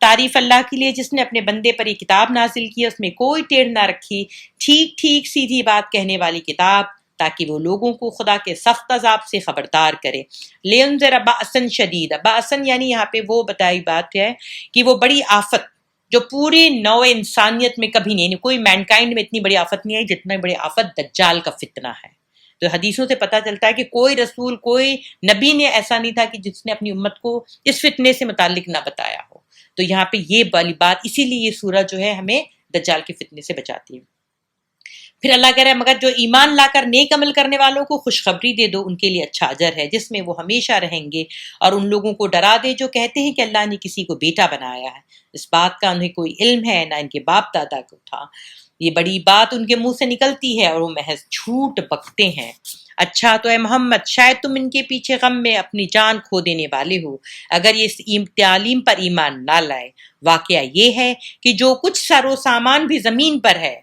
تعریف اللہ کے لیے جس نے اپنے بندے پر یہ کتاب نازل کی، اس میں کوئی ٹیڑھ نہ رکھی، ٹھیک سیدھی بات کہنے والی کتاب، تاکہ وہ لوگوں کو خدا کے سخت عذاب سے خبردار کرے۔ لینذر بأسا شدید، بأسن یعنی یہاں پہ وہ بتائی بات ہے کہ وہ بڑی آفت جو پوری نوع انسانیت میں کبھی نہیں، کوئی مینکائنڈ میں اتنی بڑی آفت نہیں آئی جتنا بڑی آفت دجال کا فتنہ ہے۔ تو حدیثوں سے پتہ چلتا ہے کہ کوئی رسول، کوئی نبی نے ایسا نہیں تھا کہ جس نے اپنی امت کو اس فتنے سے متعلق نہ بتایا ہو۔ تو یہاں پہ یہ والی بات، اسی لیے یہ سورہ جو ہے ہمیں دجال کے فتنے سے بچاتی ہے۔ پھر اللہ کہہ رہا ہے مگر جو ایمان لا کر نیک عمل کرنے والوں کو خوشخبری دے دو، ان کے لیے اچھا اجر ہے جس میں وہ ہمیشہ رہیں گے، اور ان لوگوں کو ڈرا دے جو کہتے ہیں کہ اللہ نے کسی کو بیٹا بنایا ہے، اس بات کا انہیں کوئی علم ہے نہ ان کے باپ دادا کو تھا، یہ بڑی بات ان کے منہ سے نکلتی ہے اور وہ محض جھوٹ بکتے ہیں۔ اچھا تو اے محمد شاید تم ان کے پیچھے غم میں اپنی جان کھو دینے والے ہو اگر یہ اس تعلیم پر ایمان نہ لائے۔ واقعہ یہ ہے کہ جو کچھ سر و سامان بھی زمین پر ہے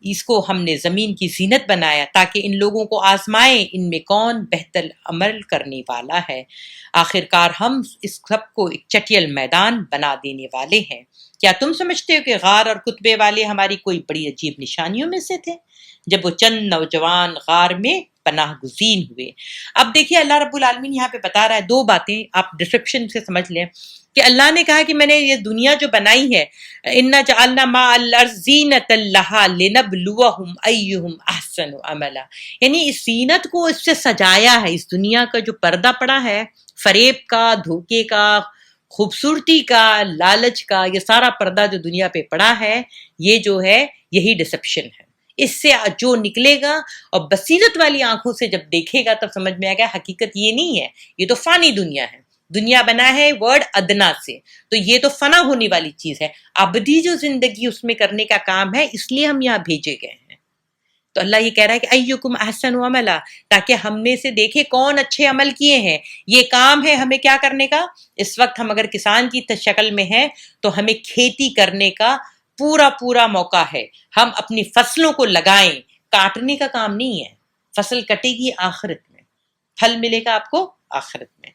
اس کو ہم نے زمین کی زینت بنایا تاکہ ان لوگوں کو آزمائیں ان میں کون بہتر عمل کرنے والا ہے۔ آخرکار ہم اس سب کو ایک چٹیل میدان بنا دینے والے ہیں۔ کیا تم سمجھتے ہو کہ غار اور کتبے والے ہماری کوئی بڑی عجیب نشانیوں میں سے تھے جب وہ چند نوجوان غار میں پناہ گزین ہوئے؟ اب دیکھیے اللہ رب العالمین یہاں پہ بتا رہا ہے دو باتیں، آپ ڈسکرپشن سے سمجھ لیں کہ اللہ نے کہا کہ میں نے یہ دنیا جو بنائی ہے اِنَّا جَعَلْنَا مَعَ الْأَرْضِ زِینَةً لَهَا لِنَبْلُوَهُمْ أَيُّهُمْ أَحْسَنُ عَمَلًا، یعنی اس زینت کو اس سے سجایا ہے، اس دنیا کا جو پردہ پڑا ہے فریب کا، دھوکے کا، خوبصورتی کا، لالچ کا، یہ سارا پردہ جو دنیا پہ پڑا ہے یہ جو ہے یہی ڈسپشن ہے۔ اس سے جو نکلے گا اور بصیرت والی آنکھوں سے جب دیکھے گا تب سمجھ میں آئے گا حقیقت یہ نہیں ہے، یہ تو فانی دنیا ہے، دنیا بنا ہے ورڈ ادنا سے، تو یہ تو فنا ہونے والی چیز ہے، ابدی جو زندگی اس میں کرنے کا کام ہے اس لیے ہم یہاں بھیجے گئے ہیں۔ تو اللہ یہ کہہ رہا ہے کہ ایکم احسن عملا، تاکہ ہم میں سے دیکھے کون اچھے عمل کیے ہیں۔ یہ کام ہے ہمیں کیا کرنے کا؟ اس وقت ہم اگر کسان کی شکل میں ہیں تو ہمیں کھیتی کرنے کا پورا موقع ہے، ہم اپنی فصلوں کو لگائیں، کاٹنے کا کام نہیں ہے، فصل کٹے گی آخرت میں، پھل ملے گا آپ کو آخرت میں۔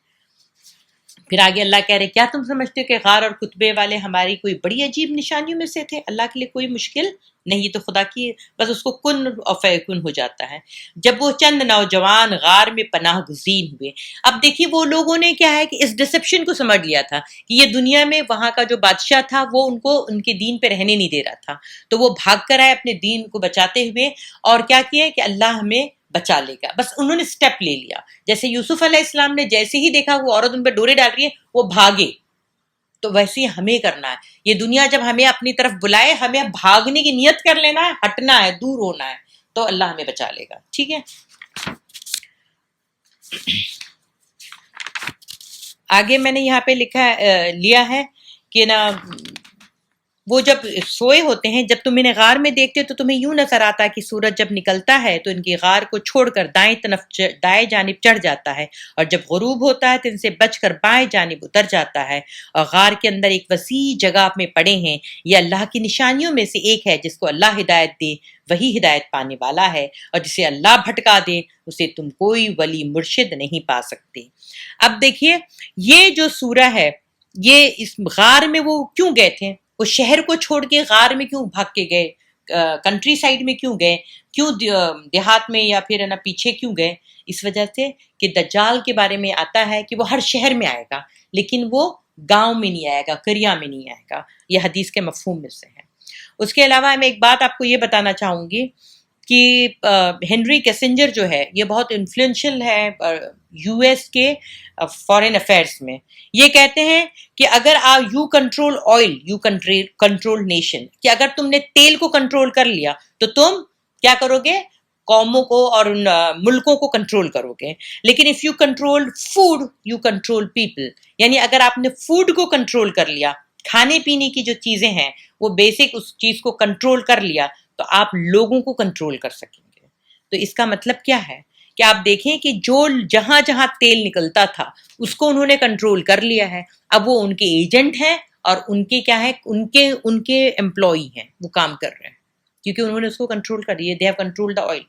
پھر آگے اللہ کہہ رہے کیا تم سمجھتے ہو کہ غار اور کتبے والے ہماری کوئی بڑی عجیب نشانیوں میں سے تھے؟ اللہ کے لیے کوئی مشکل نہیں، یہ تو خدا کی بس اس کو کن اور فیکن ہو جاتا ہے۔ جب وہ چند نوجوان غار میں پناہ گزین ہوئے، اب دیکھیے وہ لوگوں نے کیا ہے کہ اس ڈسپشن کو سمجھ لیا تھا کہ یہ دنیا میں وہاں کا جو بادشاہ تھا وہ ان کو ان کے دین پہ رہنے نہیں دے رہا تھا، تو وہ بھاگ کر آئے اپنے دین کو بچاتے ہوئے، اور کیا کیا کہ اللہ ہمیں بچا لے گا، بس انہوں نے سٹیپ لے لیا۔ جیسے یوسف علیہ السلام نے جیسے ہی دیکھا وہ عورت ان پہ ڈورے ڈال رہی ہے وہ بھاگے، تو ویسے ہی ہمیں کرنا ہے۔ یہ دنیا جب ہمیں اپنی طرف بلائے ہمیں بھاگنے کی نیت کر لینا ہے، ہٹنا ہے، دور ہونا ہے، تو اللہ ہمیں بچا لے گا۔ ٹھیک ہے، آگے میں نے یہاں پہ لیا ہے کہ نا وہ جب سوئے ہوتے ہیں، جب تم انہیں غار میں دیکھتے تو تمہیں یوں نظر آتا ہے کہ سورج جب نکلتا ہے تو ان کی غار کو چھوڑ کر دائیں جانب چڑھ جاتا ہے، اور جب غروب ہوتا ہے تو ان سے بچ کر بائیں جانب اتر جاتا ہے، اور غار کے اندر ایک وسیع جگہ میں پڑے ہیں۔ یہ اللہ کی نشانیوں میں سے ایک ہے، جس کو اللہ ہدایت دے وہی ہدایت پانے والا ہے، اور جسے اللہ بھٹکا دے اسے تم کوئی ولی مرشد نہیں پا سکتے۔ اب دیکھیے یہ جو سورہ ہے یہ اس غار میں وہ کیوں گئے تھے؟ وہ شہر کو چھوڑ کے غار میں کیوں بھاگ کے گئے؟ کنٹری سائیڈ میں کیوں گئے؟ کیوں دیہات میں یا پھر نا پیچھے کیوں گئے؟ اس وجہ سے کہ دجال کے بارے میں آتا ہے کہ وہ ہر شہر میں آئے گا لیکن وہ گاؤں میں نہیں آئے گا، قریہ میں نہیں آئے گا، یہ حدیث کے مفہوم میں سے ہے۔ اس کے علاوہ میں ایک بات آپ کو یہ بتانا چاہوں گی کہ ہنری کیسنجر جو ہے یہ بہت انفلوئنشل ہے یو ایس کے فارن افیئرس میں۔ یہ کہتے ہیں کہ اگر you control oil you control nation, کہ اگر تم نے تیل کو کنٹرول کر لیا تو تم کیا کرو گے؟ قوموں کو اور ان ملکوں کو کنٹرول کرو گے۔ لیکن if you control food you control people, یعنی اگر آپ نے فوڈ کو کنٹرول کر لیا، کھانے پینے کی جو چیزیں ہیں وہ بیسک اس چیز کو کنٹرول کر لیا تو آپ لوگوں کو کنٹرول کر سکیں گے۔ تو اس کا مطلب کیا ہے کہ آپ دیکھیں کہ جو جہاں جہاں تیل نکلتا تھا اس کو انہوں نے کنٹرول کر لیا ہے، اب وہ ان کے ایجنٹ ہیں اور ان کے کیا ہے ان کے امپلائی ہیں، وہ کام کر رہے ہیں کیونکہ انہوں نے اس کو کنٹرول کر لیا، they have control the oil.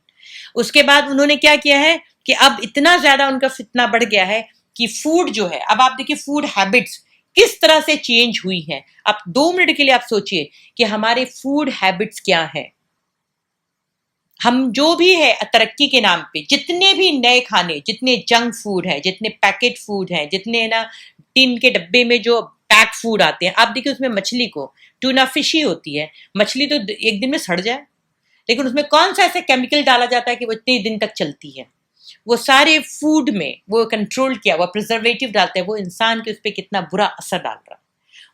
اس کے بعد انہوں نے کیا کیا ہے کہ اب اتنا زیادہ ان کا فتنہ بڑھ گیا ہے کہ فوڈ جو ہے، اب آپ دیکھیں فوڈ ہیبٹس کس طرح سے چینج ہوئی ہیں۔ اب 2 منٹ کے لیے آپ سوچئے کہ ہمارے فوڈ ہیبٹس کیا ہیں۔ ہم جو بھی ہے ترقی کے نام پہ جتنے بھی نئے کھانے، جتنے جنک فوڈ ہیں، جتنے پیکٹ فوڈ ہیں، جتنے نا ٹن کے ڈبے میں جو پیک فوڈ آتے ہیں، آپ دیکھیں اس میں مچھلی کو ٹونا فش ہی ہوتی ہے، مچھلی تو ایک دن میں سڑ جائے، لیکن اس میں کون سا ایسا کیمیکل ڈالا جاتا ہے کہ وہ اتنے دن تک چلتی ہے۔ وہ سارے فوڈ میں وہ کنٹرول کیا، وہ پریزرویٹو ڈالتے ہیں، وہ انسان کے اس پہ کتنا برا اثر ڈال رہا ہے۔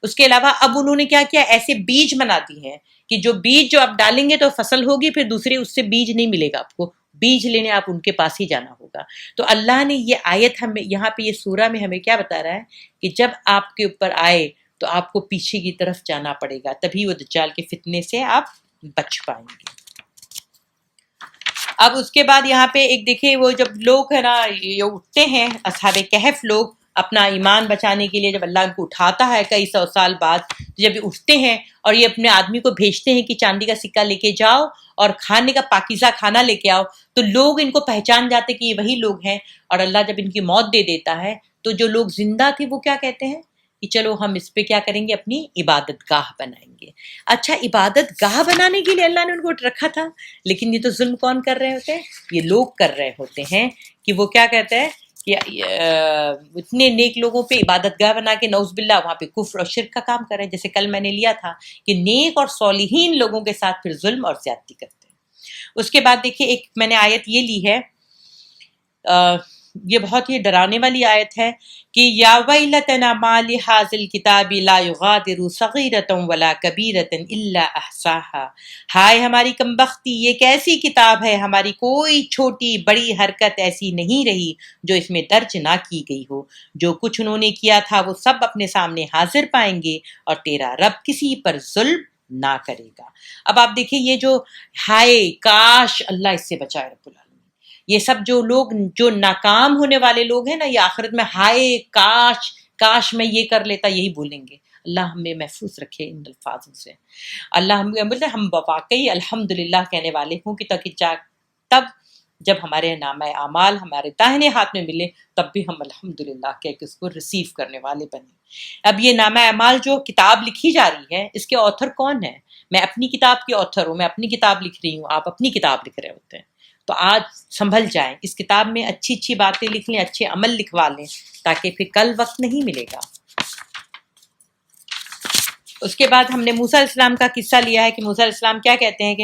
اس کے علاوہ اب انہوں نے کیا کیا، ایسے بیج بنا دی ہیں کہ جو بیج جو آپ ڈالیں گے تو فصل ہوگی، پھر دوسرے اس سے بیج نہیں ملے گا آپ کو، بیج لینے آپ ان کے پاس ہی جانا ہوگا۔ تو اللہ نے یہ آیت ہمیں یہاں پہ، یہ سورہ میں ہمیں کیا بتا رہا ہے کہ جب آپ کے اوپر آئے تو آپ کو پیچھے کی طرف جانا پڑے گا، تبھی وہ دجال کے فتنے سے آپ بچ پائیں گے۔ اب اس کے بعد یہاں پہ ایک دیکھیں، وہ جب لوگ ہے نا یہ اٹھتے ہیں اصحاب کہف، لوگ اپنا ایمان بچانے کے لیے جب اللہ ان کو اٹھاتا ہے کئی سو سال بعد، جب یہ اٹھتے ہیں اور یہ اپنے آدمی کو بھیجتے ہیں کہ چاندی کا سکہ لے کے جاؤ اور کھانے کا پاکیزہ کھانا لے کے آؤ، تو لوگ ان کو پہچان جاتے کہ یہ وہی لوگ ہیں۔ اور اللہ جب ان کی موت دے دیتا ہے تو جو لوگ زندہ تھے وہ کیا کہتے ہیں کہ چلو ہم اس پہ کیا کریں گے، اپنی عبادت گاہ بنائیں گے۔ اچھا، عبادت گاہ بنانے کے لیے اللہ نے ان کو رکھا تھا، لیکن یہ تو ظلم کون کر رہے ہوتے ہیں؟ یہ لوگ کر رہے ہوتے ہیں کہ وہ کیا کہتے ہیں کہ اتنے نیک لوگوں پہ عبادت گاہ بنا کے نعوذ باللہ وہاں پہ کفر اور شرک کا کام کر رہے ہیں۔ جیسے کل میں نے لیا تھا کہ نیک اور صالحین لوگوں کے ساتھ پھر ظلم اور زیادتی کرتے ہیں۔ اس کے بعد دیکھیے ایک میں نے آیت یہ لی ہے، یہ بہت ہی ڈرانے والی آیت ہے کہ یا ویلتنا ما لہذا الکتاب لا یغادر صغیرۃ ولا کبیرۃ الا احصاها، ہائے ہماری کمبختی، یہ کیسی کتاب ہے، ہماری کوئی چھوٹی بڑی حرکت ایسی نہیں رہی جو اس میں درج نہ کی گئی ہو، جو کچھ انہوں نے کیا تھا وہ سب اپنے سامنے حاضر پائیں گے، اور تیرا رب کسی پر ظلم نہ کرے گا۔ اب آپ دیکھیں یہ جو ہائے کاش، اللہ اس سے بچائے رب العالمین، یہ سب جو لوگ جو ناکام ہونے والے لوگ ہیں نا، یہ آخرت میں ہائے کاش کاش میں یہ کر لیتا یہی بولیں گے۔ اللہ ہمیں محفوظ رکھے ان الفاظوں سے۔ اللہ ہم واقعی الحمدللہ کہنے والے ہوں کہ تب جب ہمارے نامہ اعمال ہمارے داہنے ہاتھ میں ملے تب بھی ہم الحمدللہ کہہ کے اس کو ریسیو کرنے والے بنے۔ اب یہ نامہ اعمال جو کتاب لکھی جا رہی ہے، اس کے آتھر کون ہے؟ میں اپنی کتاب کی آتھر ہوں، میں اپنی کتاب لکھ رہی ہوں، آپ اپنی کتاب لکھ رہے ہوتے ہیں۔ تو آج سنبھل جائیں، اس کتاب میں اچھی اچھی باتیں لکھ لیں، اچھے عمل لکھوا لیں، تاکہ پھر کل وقت نہیں ملے گا۔ اس کے بعد ہم نے موسیٰ علیہ السلام کا قصہ لیا ہے کہ موسیٰ علیہ السلام کیا کہتے ہیں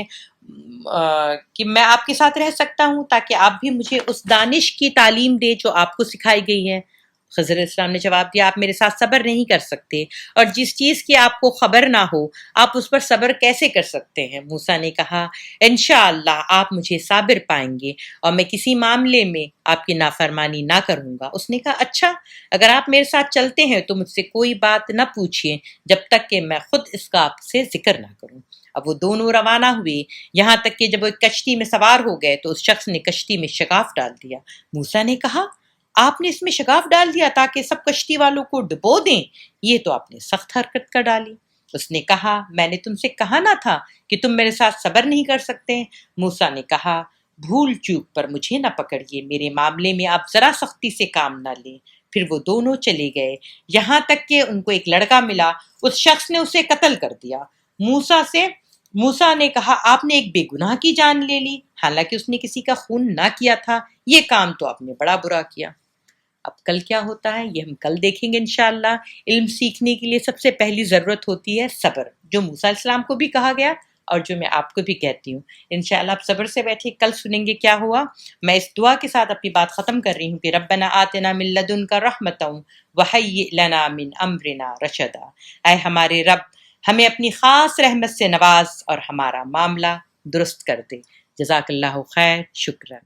کہ میں آپ کے ساتھ رہ سکتا ہوں تاکہ آپ بھی مجھے اس دانش کی تعلیم دے جو آپ کو سکھائی گئی ہے۔ خضر علیہ السلام نے جواب دیا، آپ میرے ساتھ صبر نہیں کر سکتے، اور جس چیز کی آپ کو خبر نہ ہو آپ اس پر صبر کیسے کر سکتے ہیں؟ موسیٰ نے کہا، انشاءاللہ آپ مجھے صابر پائیں گے اور میں کسی معاملے میں آپ کی نافرمانی نہ کروں گا۔ اس نے کہا، اچھا اگر آپ میرے ساتھ چلتے ہیں تو مجھ سے کوئی بات نہ پوچھئے جب تک کہ میں خود اس کا آپ سے ذکر نہ کروں۔ اب وہ دونوں روانہ ہوئے، یہاں تک کہ جب وہ ایک کشتی میں سوار ہو گئے تو اس شخص نے کشتی میں شگاف ڈال دیا۔ موسیٰ نے کہا، آپ نے اس میں شگاف ڈال دیا تاکہ سب کشتی والوں کو ڈبو دیں؟ یہ تو آپ نے سخت حرکت کر ڈالی۔ اس نے کہا، میں نے تم سے کہا نہ تھا کہ تم میرے ساتھ صبر نہیں کر سکتے؟ موسیٰ نے کہا، بھول چوک پر مجھے نہ پکڑیے، میرے معاملے میں آپ ذرا سختی سے کام نہ لیں۔ پھر وہ دونوں چلے گئے، یہاں تک کہ ان کو ایک لڑکا ملا، اس شخص نے اسے قتل کر دیا۔ موسیٰ نے کہا، آپ نے ایک بے گناہ کی جان لے لی، حالانکہ اس نے کسی کا خون نہ کیا تھا، یہ کام تو آپ نے بڑا برا کیا۔ اب کل کیا ہوتا ہے یہ ہم کل دیکھیں گے انشاءاللہ۔ علم سیکھنے کے لیے سب سے پہلی ضرورت ہوتی ہے صبر، جو موسیٰ علیہ السلام کو بھی کہا گیا اور جو میں آپ کو بھی کہتی ہوں۔ انشاءاللہ آپ صبر سے بیٹھے، کل سنیں گے کیا ہوا۔ میں اس دعا کے ساتھ اپنی بات ختم کر رہی ہوں کہ ربنا آتنا من لدنک رحمۃ وہیئ لنا من امرنا رشدا، اے ہمارے رب ہمیں اپنی خاص رحمت سے نواز اور ہمارا معاملہ درست کر دے۔ جزاک اللہ خیر، شکراً۔